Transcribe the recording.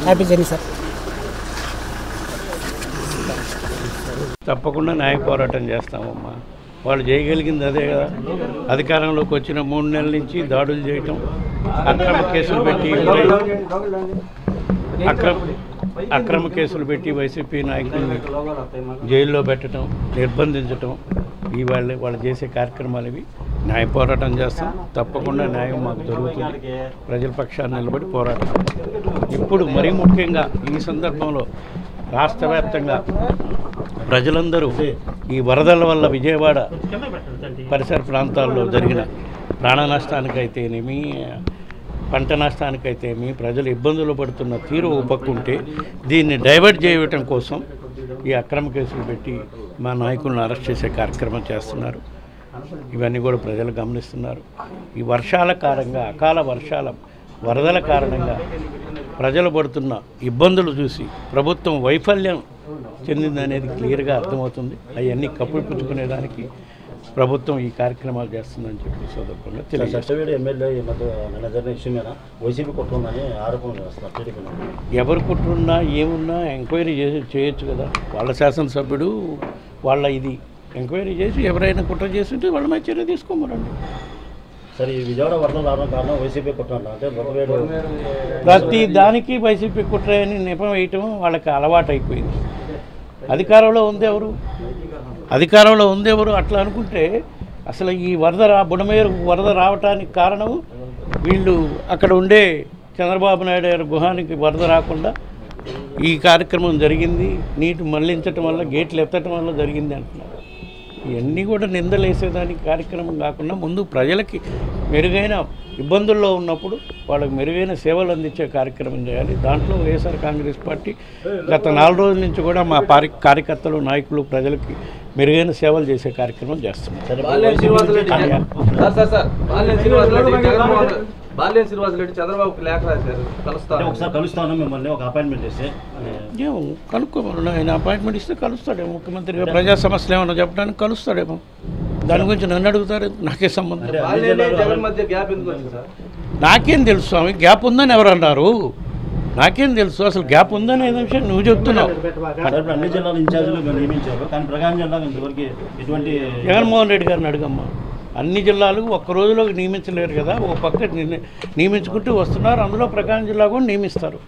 Happy journey sir. తప్పకుండా న్యాయ పోరాటం చేస్తామమ్మా. వాళ్ళు చేయగలిగింది అదే కదా. అధికారంలోకి వచ్చిన 3 నెలల నుంచి దాడులు చేయటం, అక్రమ కేసులు పెట్టి వైసీపీ నాయకుల్ని జైల్లో పెట్టడం, నిర్బంధించటం, వాళ్ళు చేసే కార్యక్రమాలు ఇవి. న్యాయ పోరాటం చేస్తాం. తప్పకుండా న్యాయం మాకు దొరుకుతుంది. ప్రజల పక్షాన్ని నిలబడి పోరాటం. ఇప్పుడు మరీ ముఖ్యంగా ఈ సందర్భంలో రాష్ట్ర వ్యాప్తంగా ప్రజలందరూ ఈ వరదల వల్ల విజయవాడ పరిసర ప్రాంతాల్లో జరిగిన ప్రాణ నష్టానికైతేనేమి, పంట నష్టానికైతేమి, ప్రజలు ఇబ్బందులు పడుతున్న తీరు ఉపక్కుంటే దీన్ని డైవర్ట్ చేయటం కోసం ఈ అక్రమ కేసులు పెట్టి మా నాయకులను అరెస్ట్ చేసే కార్యక్రమం చేస్తున్నారు. ఇవన్నీ కూడా ప్రజలు గమనిస్తున్నారు. ఈ వర్షాల కారణంగా, అకాల వర్షాల వరదల కారణంగా ప్రజలు పడుతున్న ఇబ్బందులు చూసి ప్రభుత్వం వైఫల్యం చెందిందనేది క్లియర్గా అర్థమవుతుంది. అవన్నీ కప్పిపుచ్చుకునేదానికి ప్రభుత్వం ఈ కార్యక్రమాలు చేస్తుందని చెప్పి సందర్భంగా తెలియదు. ఎమ్మెల్యే వైసీపీ కుట్రుందని ఆరోపణలు చేస్తున్నారు. ఎవరు కుట్రున్నా ఏమున్నా ఎంక్వైరీ చేయొచ్చు కదా. వాళ్ళ శాసనసభ్యుడు వాళ్ళ ఇది ఎంక్వైరీ చేసి ఎవరైనా కుట్ర చేస్తుంటే వాళ్ళ మీద చర్య తీసుకోమరండి. సరే, విజయవాడ వరదలు రావడం కారణం వైసీపీ కుట్ర అంటే ప్రతి దానికి వైసీపీ కుట్ర అని నెపం వేయటం వాళ్ళకి అలవాటు అయిపోయింది. అధికారంలో ఉంది ఎవరు అట్లా అనుకుంటే అసలు ఈ బుడమేరు వరద రావటానికి కారణం వీళ్ళు అక్కడ ఉండే చంద్రబాబు నాయుడు గారి గుహానికి వరద రాకుండా ఈ కార్యక్రమం జరిగింది, నీటి మళ్లించటం వల్ల, గేట్లు ఎత్తటం వల్ల జరిగింది అంటున్నారు. ఇవన్నీ కూడా నిందలేసేదానికి కార్యక్రమం కాకుండా ముందు ప్రజలకి మెరుగైన ఇబ్బందుల్లో ఉన్నప్పుడు వాళ్ళకి మెరుగైన సేవలు అందించే కార్యక్రమం చేయాలి. దాంట్లో వైఎస్ఆర్ కాంగ్రెస్ పార్టీ గత 4 రోజుల నుంచి కూడా మా కార్యకర్తలు, నాయకులు ప్రజలకి మెరుగైన సేవలు చేసే కార్యక్రమం చేస్తున్నారు. బాల్యం శ్రీనివాసరెడ్డి చంద్రబాబుకి లేఖ రాశారు, కలుస్తాను మిమ్మల్ని, ఒక అపాయింట్మెంట్ చేస్తే కనుక్కోమని. ఆయన అపాయింట్మెంట్ ఇస్తే కలుస్తాడేమో. ముఖ్యమంత్రిగా ప్రజా సమస్యలు ఏమన్నా చెప్పడానికి కలుస్తాడేమో. దాని గురించి నన్ను అడుగుతారు, నాకే సంబంధం. నాకేం తెలుసు స్వామి, గ్యాప్ ఉందని ఎవరు అన్నారు? నాకేం తెలుసు అసలు గ్యాప్ ఉందని ఏదో విషయం నువ్వు చెప్తున్నావు. అన్ని జిల్లాల ఇన్ఛార్జీలు నియమించారు, కానీ ప్రకాశం జిల్లా ఇంతవరకు ఎటువంటి జగన్మోహన్ రెడ్డి గారిని అడుగమ్మా. అన్ని జిల్లాలకు ఒక్క రోజులో నియమించలేరు కదా, ఒక పక్క నియమించుకుంటూ వస్తున్నారు. అందులో ప్రకాశం జిల్లా కూడా నియమిస్తారు.